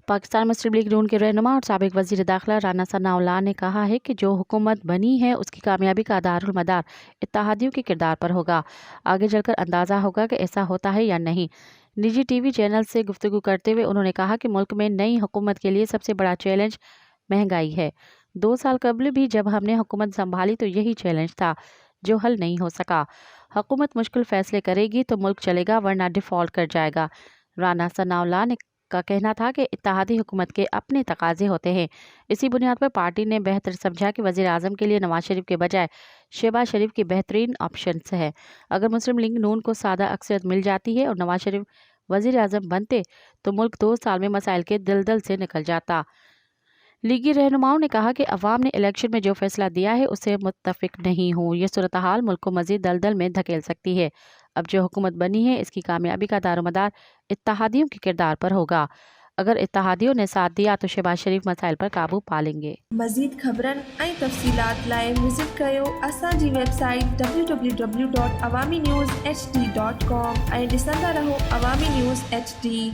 पाकिस्तान मुस्लिम league नून के रहनुमा और साबिक वज़ीर दाखिला राना सनाउल्लाह ने कहा है कि जो हुकूमत बनी है उसकी कामयाबी का दारुल मदार इत्तेहादियों के किरदार पर होगा। आगे चलकर अंदाज़ा होगा कि ऐसा होता है या नहीं। निजी टीवी चैनल से गुफ्तगू करते हुए उन्होंने कहा कि मुल्क में नई हुकूमत के लिए सबसे बड़ा चैलेंज महंगाई है। 2 साल कबल भी जब हमने हुकूमत संभाली तो यही चैलेंज था जो हल नहीं हो सका। हुकूमत मुश्किल फैसले करेगी तो मुल्क चलेगा, वरना डिफ़ॉल्ट कर जाएगा। राना सनाउल्लाह ने का कहना था कि इत्तेहादी हुकूमत के अपने तकाजे होते हैं। इसी बुनियाद पर पार्टी ने बेहतर समझा कि वज़ीर आज़म के लिए नवाज शरीफ के बजाय शहबाज शरीफ की बेहतरीन ऑप्शन है। अगर मुस्लिम लीग नून को सादा अक्सरियत मिल जाती है और नवाज शरीफ वज़ीर आज़म बनते तो मुल्क 2 साल में मसाइल के दलदल से निकल जाता। लीगी रहनुमाओं ने कहा कि अवाम ने इलेक्शन में जो फैसला दिया है उससे मुत्तफिक नहीं हूँ। ये सूरत हाल मुल्क को मज़ीद दलदल में धकेल सकती है। अब जो हुकूमत बनी है इसकी कामयाबी का दारोमदार इत्तेहादियों के किरदार पर होगा। अगर इत्तेहादियों ने साथ दिया तो शहबाज शरीफ मसाइल पर काबू पा लेंगे। मज़ीद ख़बरनि ऐं तफ़सीलात लाइ विज़िट कयो असांजी वेबसाइट www.awamiNewsHD.com ऐं ॾिसंदा रहो अवामी न्यूज़ HD।